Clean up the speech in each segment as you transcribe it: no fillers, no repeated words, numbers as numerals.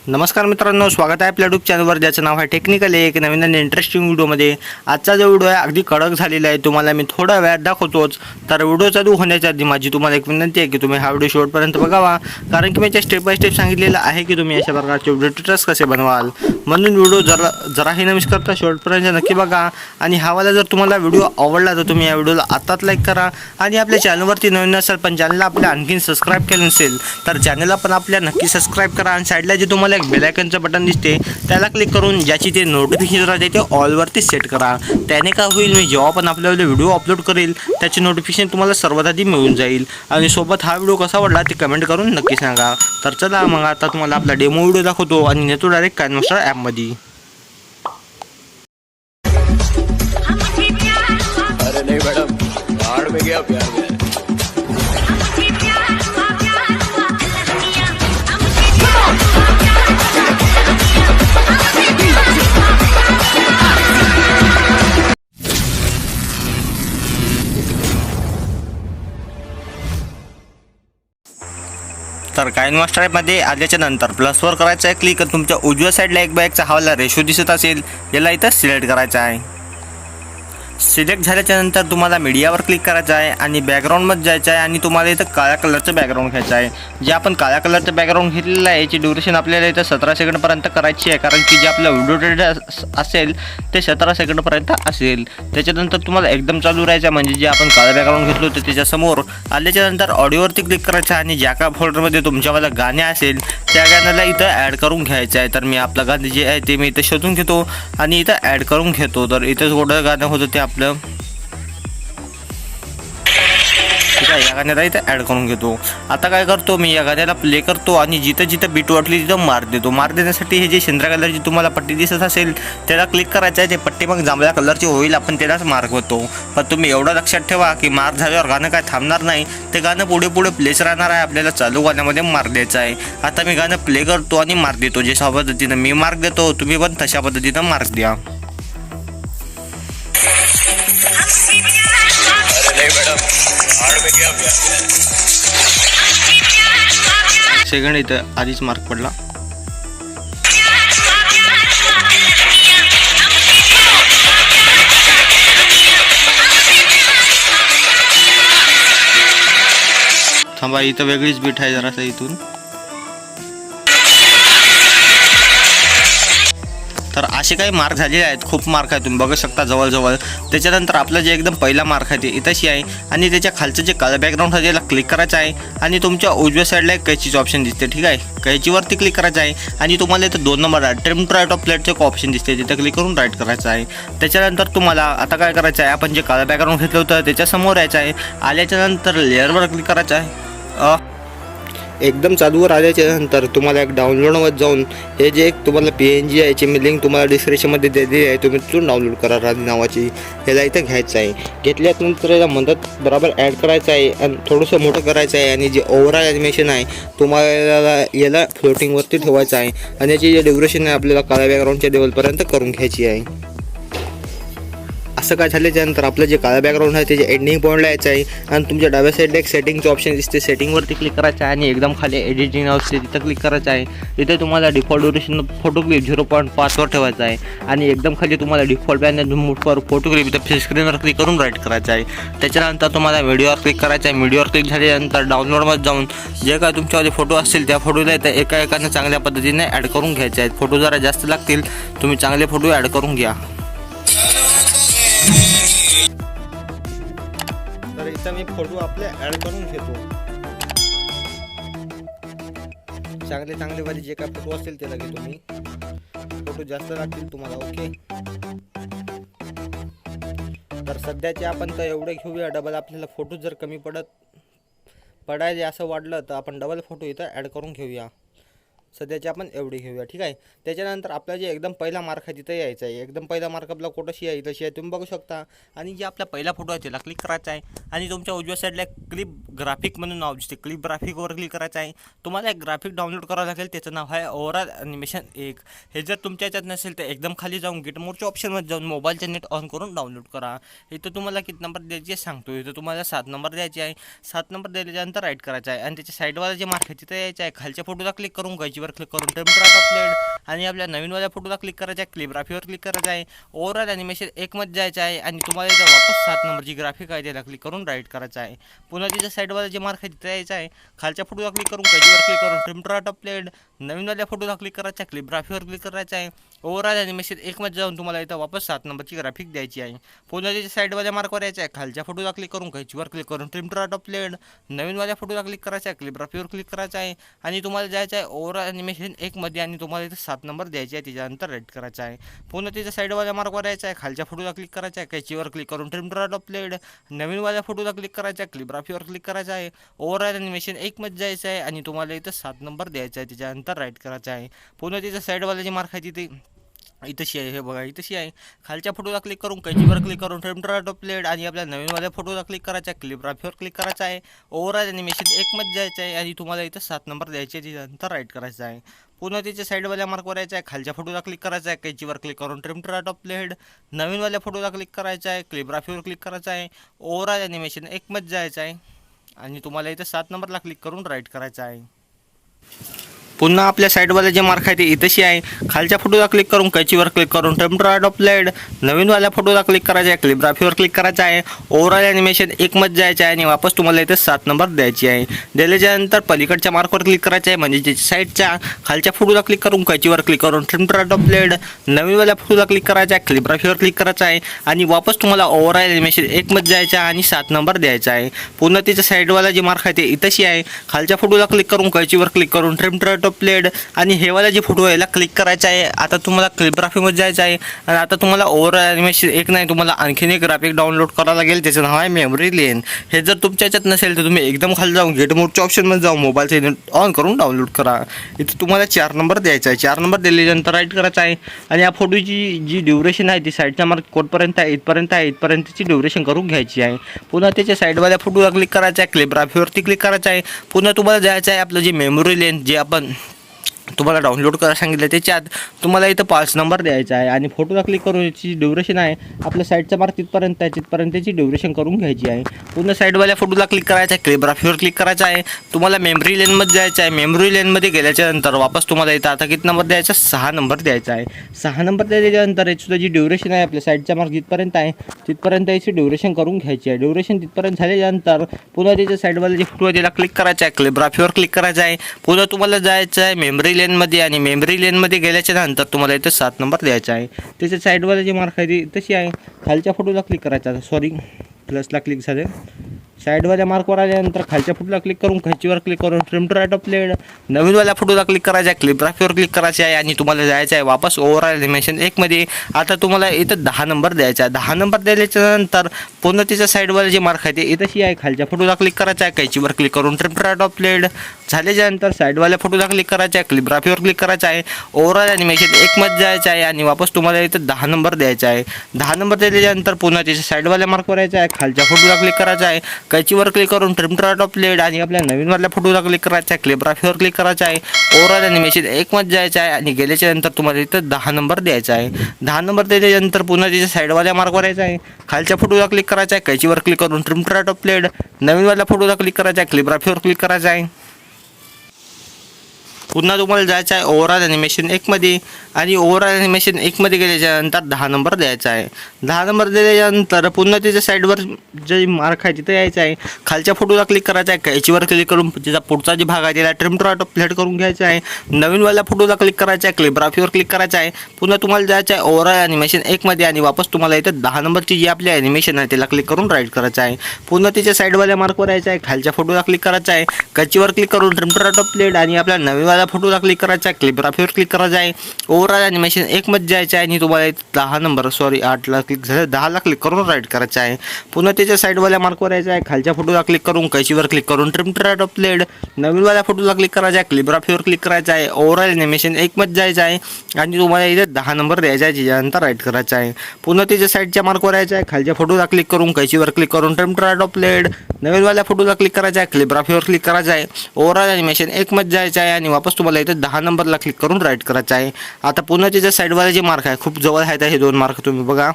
नमस्कार मित्रांनो, स्वागत आहे आपल्या यूट्यूब चॅनलवर ज्याचं नाव आहे टेक्निकल एक नवीन आणि इंटरेस्टिंग व्हिडिओमध्ये। आजचा जो व्हिडिओ आहे अगदी कडक झालेला आहे, तुम्हाला मी थोडा वेळ दाखवतोच। तर व्हिडिओ चालू होण्याच्या आधी माझी तुम्हाला एक विनंती आहे की तुम्ही हा व्हिडिओ शेवटपर्यंत बघावा, कारण की मी स्टेप बाय स्टेप सांगितलेलं आहे की तुम्ही अशा प्रकारचे व्हिडिओ ट्युटर्स कसे बनवाल। म्हणून व्हिडिओ जराही न मिस करता शेवटपर्यंत नक्की बघा। आणि हावाला जर तुम्हाला व्हिडिओ आवडला तर तुम्ही या व्हिडिओला आत्ताच लाईक करा आणि आपल्या चॅनलवरती नवीन असाल पण चॅनलला आपल्या आणखीन सबस्क्राईब केलं नसेल तर चॅनलला पण आपल्या नक्की सबस्क्राईब करा। आणि साईडला जे तुम्हाला एक बेल आयकॉनचं बटन दिसते त्याला क्लिक करून ज्याची ते नोटिफिकेशन राहते ते ऑलवरती सेट करा। त्याने काय होईल, मी जेव्हा पण आपल्याला व्हिडिओ अपलोड करेल त्याची नोटिफिकेशन तुम्हाला सर्वात आधी मिळून जाईल। आणि सोबत हा व्हिडिओ कसा वाटला ते कमेंट करून नक्की सांगा। तर चला मग आता तुम्हाला आपला डेमो व्हिडिओ दाखवतो आणि नेतो डायरेक्ट काइनमास्टर ॲपमध्ये। अरे नहीं मैडम, बाहर में गया प्यार में। तर काइनमास्टर ॲपमध्ये आल्याच्या नंतर प्लसवर करायचं आहे क्लिक। तुमच्या उजव्या साईडला एक बाय एकचा हवाला रेशो दिसत असेल, याला इथं सिलेक्ट करायचा आहे। सिलेक्ट झाल्याच्या नंतर तुम्हाला मीडियावर क्लिक करायचं आहे आणि बॅकग्राऊंडमध्ये जायचं आहे आणि तुम्हाला इथं काळ्या कलरचं बॅकग्राऊंड घ्यायचं आहे। जे आपण काळ्या कलरचं बॅकग्राऊंड घेतलेलं आहे याची ड्युरेशन आपल्याला इथं 17 सेकंडपर्यंत करायची आहे, कारण की जे आपलं व्हिडिओ डेटा असेल ते 17 सेकंडपर्यंत असेल। त्याच्यानंतर तुम्हाला एकदम चालू राहायचं, म्हणजे जे आपण काळं बॅकग्राऊंड घेतलं होतं त्याच्यासमोर आल्याच्यानंतर ऑडिओवरती क्लिक करायचं आहे आणि ज्या का फोल्डरमध्ये तुमच्यावाला गाणे असेल त्या गाण्याला इथं ॲड करून घ्यायचं आहे। तर मी आपलं गाणं जे आहे ते मी इथं शोधून घेतो आणि इथं ॲड करून घेतो। तर इथं थोडं गाणं होतं ते आपलं, ठीक आहे, या गाण्याला इथं ॲड करून घेतो। आता काय करतो, मी या गाण्याला प्ले करतो आणि जिथं जिथं बीट वाटली तिथं मार देतो। मार देण्यासाठी हे जे शेंद्रा कलरची तुम्हाला पट्टी दिसत असेल त्याला क्लिक करायचं आहे। ते पट्टी मग जांभळ्या कलरची होईल, आपण त्यालाच मार्क होतो। पण तुम्ही एवढं लक्षात ठेवा की मार झाल्यावर गाणं काय थांबणार नाही, ते गाणं पुढे पुढे प्लेच राहणार आहे, आपल्याला चालू गाण्यामध्ये मार्क द्यायचा आहे। आता मी गाणं प्ले करतो आणि मार्क देतो। जशा पद्धतीनं मी मार्क देतो तुम्ही पण तशा पद्धतीनं मार्क द्या। नहीं मैडम, बाहर में गया प्यार में। सेकंड इथं आधीच मार्क पडला। थांबा, इथं वेगळीच बीट आहे जरासं इथून। तर असे काही मार्क झालेले आहेत, खूप मार्क आहे, तुम्ही बघू शकता जवळजवळ। त्याच्यानंतर आपलं जे एकदम पहिला मार्क आहे ते इथंशी आहे आणि त्याच्या खालचं जे काळं बॅकग्राऊंड आहे त्याला क्लिक करायचं आहे आणि तुमच्या उजव्या साईडला एक कैचीचं ऑप्शन दिसते, ठीक आहे, कैचीवरती क्लिक करायचं आहे आणि तुम्हाला इथं 2 number trim to right off प्लेटचं एक ऑप्शन दिसते, तिथं क्लिक करून राईट करायचं आहे। त्याच्यानंतर तुम्हाला आता काय करायचं आहे, आपण जे काळं बॅकग्राऊंड घेतलं होतं त्याच्यासमोर यायचं आहे। आल्याच्यानंतर लेअरवर क्लिक करायचं आहे। एकदम चालूवर आल्याच्यानंतर तुम्हाला एक डाउनलोडमध्ये जाऊन हे जे एक तुम्हाला PNG आहे याची मी लिंक तुम्हाला डिस्क्रिप्शनमध्ये दिली आहे, तुम्ही तिथून डाउनलोड करा राधी नावाची। ह्याला इथं घ्यायचं आहे। घेतल्यानंतर याला मदत बरोबर ॲड करायचं आहे आणि थोडंसं मोठं करायचं आहे आणि जे ओव्हरऑल ॲनिमेशन आहे तुम्हाला याला फ्लोटिंगवरती ठेवायचं आहे आणि याची जे ड्युरेशन आहे आपल्याला काळ्या बॅकग्राऊंडच्या लेवलपर्यंत करून घ्यायची आहे। असं काय झाल्याच्यानंतर आपलं जे काळं बॅकग्राऊंड आहे त्याचे एंडिंग पॉईंटला यायचं आहे आणि तुमच्या डाव्या साईडला एक सेटिंगचं ऑप्शन दिसते, सेटिंगवरती क्लिक करायचं आहे आणि एकदम खाली एडिटिंग असते तिथं क्लिक करायचं आहे। इथे तुम्हाला डिफॉल्ट ड्युरेशन फोटो क्लिप 0.5वर ठेवायचं आहे आणि एकदम खाली तुम्हाला डिफॉल्ट बॅन मोडवर फोटो क्लिप इथं स्क्रीनवर क्लिक करून राईट करायचं आहे। त्याच्यानंतर तुम्हाला व्हिडिओवर क्लिक करायचं आहे। व्हिडिओवर क्लिक झाल्यानंतर डाउनलोडमध्ये जाऊन जे काय तुमच्यामध्ये फोटो असतील त्या फोटोला इथं एका एकानं चांगल्या पद्धतीने ॲड करून घ्यायचे आहेत। फोटो जरा जास्त लागतील, तुम्ही चांगले फोटो ॲड करून घ्या। तर इथं मी फोटो आपले ॲड करून घेतो, चांगले वाले जे काय फोटो असतील त्याला घेतो मी। फोटो जास्त लागतील तुम्हाला, ओके। तर सध्याचे आपण तर एवढे घेऊया, डबल आपल्याला फोटो जर कमी पडायचे असं वाटलं तर आपण डबल फोटो इथं ॲड करून घेऊया। सध्याचे आपण एवढे घेऊया, ठीक आहे। त्याच्यानंतर आपला जे एकदम पहिला मार्क आहे तिथं यायचं आहे। एकदम पहिला मार्क आपला कोटशी आहे, तशी आहे तुम्ही बघू शकता। आणि जे आपला पहिला फोटो आहे त्याला क्लिक करायचा आहे आणि तुमच्या उजव्या साईडला क्लिप ग्राफिक म्हणून नाव दिसते, क्लिप ग्राफिकवर क्लिक करायचं आहे। तुम्हाला एक ग्राफिक डाउनलोड करावं लागेल, त्याचं नाव आहे ओव्हरऑल ॲनिमेशन 1। हे जर तुमच्या ह्याच्यात नसेल तर एकदम खाली जाऊन गेट मोडच्या ऑप्शनमध्ये जाऊन मोबाईलचे नेट ऑन करून डाउनलोड करा। इथं तुम्हाला किती नंबर द्यायचे सांगतो, इथं तुम्हाला 7 नंबर द्यायचे आहे। 7 नंबर दिल्यानंतर राईट करायचा आहे आणि त्याच्या साईडवाला जे मार्क आहे तिथं यायचं आहे। खालच्या फोटोला क्लिक करून घ्यायची कैचीवर क्लिक करून टेम्परेचर अपलोड आणि आपल्या नवीनवाल्या फोटोला क्लिक करायचा आहे, कॅलिग्राफीवर क्लिक करायचं आहे, ओव्हरऑल ॲनिमेशन 1 मध्ये जायचं आहे आणि तुम्हाला इथं वापस 7 नंबरची ग्राफिक आहे त्याला क्लिक करून राईट करायचं आहे. पुन्हा तिच्या साईडवाला जे मार्क आहे तिथे यायचं आहे, खालच्या फोटोला क्लिक करून कैचीवर क्लिक करून टेम्परेचर अपलोड नवीनवाल्या फोटोला क्लिक करायचा आहे, कॅलिग्राफीवर क्लिक करायचं आहे, ओव्हरऑल ॲनिमेशन 1 मध्ये जाऊन तुम्हाला इथं वापस 7 नंबरची ग्राफिक द्यायची आहे. पुन्हा तिच्या साईडवाल्या मार्कवर यायचं आहे, खालच्या फोटोला क्लिक करून कैचीवर क्लिक करून टेम्परेचर अपलोड नवीनवाल्या फोटोला क्लिक करायचा आहे, कॅलिग्राफीवर क्लिक करायचं आहे आणि तुम्हाला जायचं आहे ओव्हरऑल ॲनिमेशन 1 मध्ये आणि तुम्हाला इथं 7 नंबर द्यायचे आहे, त्याच्यानंतर रेड करायचा आहे. पुन्हा तिच्या साईडवाल्या मार्कवर यायचं आहे, खालच्या फोटोला क्लिक करायचा आहे, कैचीवर क्लिक करून टेम्परेचर अपलोड नवीनवाल्या फोटोला क्लिक करायचा आहे, कॅलिग्राफीवर क्लिक करायचा आहे, ओव्हरऑल ॲनिमेशन 1 मध्ये जायचं आहे आणि तुम्हाला इथं 7 नंबर द्यायचा आहे, त्याच्यानंतर राईट करायचा आहे. पुन्हा तिच्या साईडवाला जी मार्क आहे तिथे इथंशी आहे, हे बघा इथंशी आहे, खालच्या फोटोला क्लिक करून कैचीवर क्लिक करून टेम्परेचर अपलोड आणि आपल्या नवीनवाल्या फोटोला क्लिक करायचा आहे, कॅलिग्राफीवर क्लिक करायचा आहे, ओव्हरऑल ॲनिमेशन 1 मध्ये जायचं आहे आणि तुम्हाला इथं 7 नंबर द्यायचे आहे, त्याच्यानंतर राईट करायचं आहे. पुन्हा तिच्या साईडवाल्या मार्कवर यायचं आहे, खालच्या फोटोला क्लिक करायचा आहे, कैचीवर क्लिक करून टेम्परेचर अपलोड नवीनवाल्या फोटोला क्लिक करायचा आहे, कॅलिग्राफीवर क्लिक करायचा आहे, ओव्हरऑल ॲनिमेशन 1 मध्ये जायचं आहे आणि तुम्हाला इथं 7 नंबरला क्लिक करून राईट करायचं आहे. पुन्हा आपल्या साईडवाला जे मार्क आहे ते इथंशी आहे, खालच्या फोटोला क्लिक करून कैचीवर क्लिक करून टेम्परेचर अपलोड नवीनवाल्या फोटोला क्लिक करायचा आहे, कॅलिग्राफीवर क्लिक करायचा आहे, ओव्हरऑल ॲनिमेशन 1 मध्ये जायचं आहे आणि वापस तुम्हाला इथे 7 नंबर द्यायची आहे. दिल्याच्यानंतर पलीकडच्या मार्कवर क्लिक करायचं आहे, म्हणजे त्याच्या साईडच्या खालच्या फोटोला क्लिक करून कैचीवर क्लिक करून टेम्परेचर अपलोड नवीनवाल्या फोटोला क्लिक करायचा आहे, कॅलिग्राफीवर क्लिक करायचा आहे आणि वापस तुम्हाला ओव्हरऑल ॲनिमेशन 1 मध्ये जायचं आहे आणि 7 नंबर द्यायचा आहे. पुन्हा त्याच्या साईडवाला जे मार्क आहे ते इथंशी आहे, खालच्या फोटोला क्लिक करून कैचीवर क्लिक करून टेम्परेचर अपलोड आणि हेवाला जे फोटो आहे याला क्लिक करायचा आहे. आता तुम्हाला कॅलिग्राफीमध्ये जायचं आहे आणि आता तुम्हाला ओव्हरऑल ॲनिमेशन 1 नाही, तुम्हाला आणखीन एक ग्राफिक डाउनलोड करावं लागेल, त्याचं नाव आहे मेमरी लेन. हे जर तुमच्या ह्याच्यात नसेल तर तुम्ही एकदम खाली जाऊन गेट मोडच्या ऑप्शनमध्ये जाऊन मोबाईलचं इंटरनेट ऑन करून डाउनलोड करा. इथं तुम्हाला 4 नंबर द्यायचा आहे, 4 नंबर दिल्यानंतर राईट करायचं आहे आणि या फोटोची जी ड्युरेशन आहे ती साईडच्या मार्क कोडपर्यंत आहे, इथपर्यंतची ड्युरेशन करून घ्यायची आहे. पुन्हा त्याच्या साईडवाल्या फोटोला क्लिक करायचा आहे, कॅलिग्राफीवरती क्लिक करायचं आहे. पुन्हा तुम्हाला जायचं आहे आपलं जे मेमरी लेन जे आपण तुम्हाला डाउनलोड करायला सांगितलं त्याच्यात तुम्हाला इथं 5 नंबर द्यायचा आहे आणि फोटोला क्लिक करून याची ड्युरेशन आहे आपल्या साईडचा मार्क तिथपर्यंत आहे, तिथपर्यंतची ड्युरेशन करून घ्यायची आहे. पुन्हा साईडवाल्या फोटोला क्लिक करायचं आहे, कॅलिग्राफीवर क्लिक करायचं आहे, तुम्हाला मेमरी लेनमध्ये जायचं आहे. मेमरी लेनमध्ये गेल्याच्यानंतर वापस तुम्हाला इथं आता किती नंबर द्यायचा, 6 नंबर द्यायचा आहे. 6 नंबर दिल्याच्यानंतर याची सुद्धा जी ड्युरेशन आहे आपल्या साईडचा मार्क जिथपर्यंत आहे तिथपर्यंत याची ड्युरेशन करून घ्यायची आहे. ड्युरेशन तिथपर्यंत झाल्याच्यानंतर पुन्हा त्याच्या साईडवाला जे फोटो आहे त्याला क्लिक करायचं आहे, कॅलिग्राफीवर क्लिक करायचं आहे. पुन्हा तुम्हाला जायचं आहे मेमरी लेनमध्ये आणि मेमरी लेनमध्ये गेल्याच्या नंतर तुम्हाला इथं 7 नंबर द्यायचा आहे. त्याच्या साईडवाला जे मार्क आहे ती तशी आहे, खालच्या फोटोला क्लिक करायचा, सॉरी प्लसला क्लिक झाले. साईडवाल्या मार्कवर आल्यानंतर खालच्या फोटोला क्लिक करून कैचीवर क्लिक करून टेम्परेचर अपलोड नवीनवाल्या फोटोला क्लिक करायचा आहे, कॅलिग्राफीवर क्लिक करायचे आहे आणि तुम्हाला जायचं आहे वापस ओव्हरऑल ॲनिमेशन 1 मध्ये. आता तुम्हाला इथं 10 नंबर द्यायचा आहे. 10 नंबर दिल्याच्यानंतर पुन्हा त्याच्या साईडवाला जे मार्क आहे ते इथंशी आहे, खालच्या फोटोला क्लिक करायचा आहे, कैचीवर क्लिक करून टेम्परेचर अपलोड झाल्याच्यानंतर साईडवाल्या फोटोला क्लिक करायचा आहे, कॅलिग्राफीवर क्लिक करायचा आहे, ओव्हरऑल ॲनिमेशन 1 मध्ये जायचं आहे आणि वापस तुम्हाला इथं 10 नंबर द्यायचा आहे. 10 नंबर दिल्याच्यानंतर पुन्हा त्याच्या साईडवाल्या मार्कवर यायचं आहे, खालच्या फोटोला क्लिक करायचा आहे, कैचीवर क्लिक करून टेम्परेचर अपलोड आणि आपल्या नवीनवाल्या फोटोला क्लिक करायचा आहे, कॅलिग्राफीवर क्लिक करायचं आहे, ओव्हरऑल ॲनिमेशन 1 मध्ये जायचं आहे आणि गेल्याच्यानंतर तुम्हाला इथं 10 नंबर द्यायचा आहे. 10 नंबर दिल्यानंतर पुन्हा त्याच्या साईडवाल्या मार्कवर यायचं आहे, खालच्या फोटोला क्लिक करायचा आहे, कैचीवर क्लिक करून टेम्परेचर अपलोड नवीनवाल्या फोटोला क्लिक करायचा आहे, कॅलिग्राफीवर क्लिक करायचा आहे. पुन्हा तुम्हाला जायचं आहे ओव्हरऑल ॲनिमेशन 1 मध्ये आणि ओव्हरऑल ॲनिमेशन 1 मध्ये गेल्याच्यानंतर 10 नंबर द्यायचा आहे. 10 नंबर दिल्याच्यानंतर पुन्हा त्याच्या साईडवर जे मार्क आहे तिथे यायचं आहे, खालच्या फोटोला क्लिक करायचा आहे, कैचीवर क्लिक करून त्याचा पुढचा जे भाग आहे त्याला टेम्परेचर अपलोड करून घ्यायचा आहे. नवीनवाल्या फोटोला क्लिक करायचा आहे, कॅलिग्राफीवर क्लिक करायचा आहे. पुन्हा तुम्हाला जायचं आहे ओव्हरऑल ॲनिमेशन 1 मध्ये आणि वापस तुम्हाला इथं 10 नंबरची जी आपली ॲनिमेशन आहे त्याला क्लिक करून राईट करायचं आहे. पुन्हा त्याच्या साईडवाल्या मार्कवर यायचं आहे, खालच्या फोटोला क्लिक करायचा आहे, कैचीवर क्लिक करून टेम्परेचर अपलोड आणि आपल्या नवीनवाल्या फोटोला क्लिक करायचा आहे, कॅलिग्राफीवर क्लिक करायचं आहे, ओव्हरऑल ॲनिमेशन 1 मध्ये जायचं आहे आणि तुम्हाला 10 नंबर 8ला क्लिक झालं, 10ला क्लिक करून राईट करायचं आहे. पुन्हा त्याच्या साईडवाल्या मार्कवर यायचं आहे, खालच्या फोटोला क्लिक करून कैचीवर क्लिक करून टेम्परेचर अपलोड नवीनवाल्या फोटोला क्लिक करायचा आहे, कॅलिग्राफीवर क्लिक करायचं आहे, ओव्हरऑल ॲनिमेशन 1 मध्ये जायचं आहे आणि तुम्हाला इथे 10 नंबर द्यायचा आहे, त्याच्यानंतर राईट करायचं आहे. पुन्हा त्याच्या साईडच्या मार्कवर यायचं आहे, खालच्या फोटोला क्लिक करून कैचीवर क्लिक करून टेम्परेचर अपलोड नवीनवाल्या फोटोला क्लिक करायचा आहे, कॅलिग्राफीवर क्लिक करायचं आहे, ओव्हरऑल ॲनिमेशन 1 मध्ये जायचं आहे आणि वापस तुम्हाला इथे 10 नंबरला क्लिक करून राईट करायचं आहे. आता पुन्हा त्याच्या साईडवाला जे मार्क आहे खूप जवळ आहेत हे 2 मार्क तुम्ही बघा.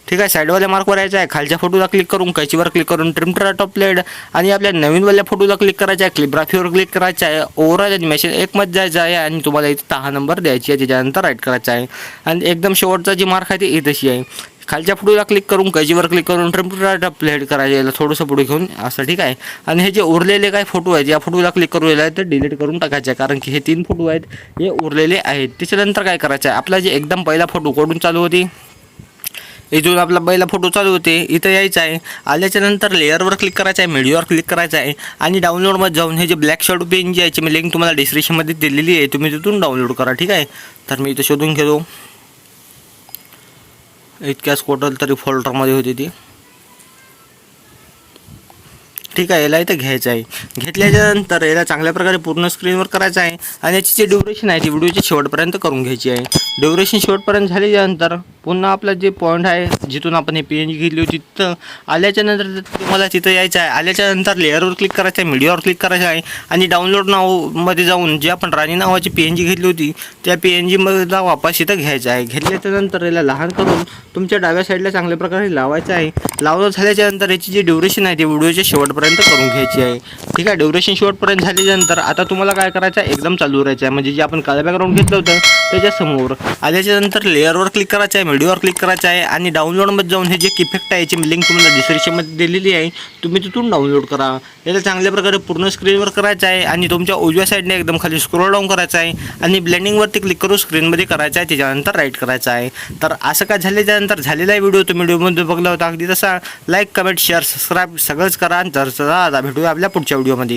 ठीक आहे. साईडवाल्या मार्कवर यायचं आहे, खालच्या फोटोला क्लिक करून कैचीवर क्लिक करून trim to right of played आणि आपल्या नवीनवाल्या फोटोला क्लिक करायचं आहे, क्लिपग्राफीवर क्लिक करायचं आहे, ओव्हरऑल ॲनिमेशन 1 मध्ये जायचं आहे आणि तुम्हाला इथे 10 नंबर द्यायची आहे. त्याच्यानंतर राईट करायचं आहे आणि एकदम शेवटचा जी मार्क आहे ती इथेशी आहे. खालच्या फोटोला क्लिक करून कैचीवर क्लिक करून trim to right of played करायचं याला थोडंसं पुढे घेऊन असं. ठीक आहे. आणि हे जे उरलेले काय फोटो आहेत या फोटोला क्लिक करून यायला ते डिलीट करून टाकायचे आहे, कारण की हे 3 फोटो आहेत हे उरलेले आहेत. त्याच्यानंतर काय करायचं आहे, आपला जे एकदम पहिला फोटो कोडून चालू होती इथून आपला पहिला फोटो चालू होते इथं यायचं आहे. आल्याच्या नंतर लेअरवर क्लिक करायचं आहे, मीडियावर क्लिक करायचं आहे आणि डाउनलोडमध्ये जाऊन हे जे ब्लॅक शॅडो पेन जी याची मी लिंक तुम्हाला डिस्क्रिप्शनमध्ये दिलेली आहे, तुम्ही तिथून डाउनलोड करा. ठीक आहे. तर मी इथं शोधून घेतो, इतक्याच कोटल तरी फोल्डरमध्ये होती ती. ठीक आहे. याला इथं घ्यायचं आहे. घेतल्याच्यानंतर याला चांगल्या प्रकारे पूर्ण स्क्रीनवर करायचं आहे आणि याची जी ड्युरेशन आहे ती व्हिडिओची शेवटपर्यंत करून घ्यायची आहे. ड्युरेशन शेवटपर्यंत झाल्याच्यानंतर पुन्हा आपला जे पॉईंट आहे जिथून आपण हे PNG घेतली होती तिथं आल्याच्यानंतर तुम्हाला तिथं यायचं आहे. आल्याच्यानंतर लेअरवर क्लिक करायचं आहे, मीडियावर क्लिक करायचं आहे आणि डाउनलोड नावमध्ये जाऊन जे आपण राणी नावाची PNG घेतली होती त्या PNGमध्ये वापस इथं घ्यायचं आहे. घेतल्याच्यानंतर याला लहान करून तुमच्या डाव्या साईडला चांगल्या प्रकारे लावायचं आहे. लावलं झाल्याच्यानंतर याची जी ड्युरेशन आहे ती व्हिडिओच्या शेवटपर्यंत करून घ्यायची आहे. ठीक आहे. ड्युरेशन शेवटपर्यंत झाल्याच्यानंतर आता तुम्हाला काय करायचं आहे, एकदम चालू राहायचं आहे. म्हणजे जे आपण काळं बॅकग्राऊंड घेतलं होतं त्याच्यासमोर आल्याच्यानंतर लेअरवर क्लिक करायचं आहे, मीडियावर क्लिक करायचं आहे आणि डाउनलोडमध्ये जाऊन हे जे इफेक्ट आहे याची लिंक तुम्हाला डिस्क्रिप्शनमध्ये दिलेली आहे, तुम्ही तिथून डाउनलोड करा. याला चांगल्या प्रकारे पूर्ण स्क्रीनवर करायचं आहे आणि तुमच्या उजव्या साईडने एकदम खाली स्क्रोल डाऊन करायचं आहे आणि ब्लेंडिंगवरती क्लिक करून स्क्रीनमध्ये करायचं आहे. त्याच्यानंतर राईट करायचं आहे. तर असं काय झाल्याच्यानंतर झालेला आहे व्हिडिओ. तुम्ही व्हिडिओमध्ये बघला होता अगदी तसा लाईक, कमेंट, शेअर, सबस्क्राईब सगळंच करा. तर चला आता भेटूया आपल्या पुढच्या व्हिडिओमध्ये.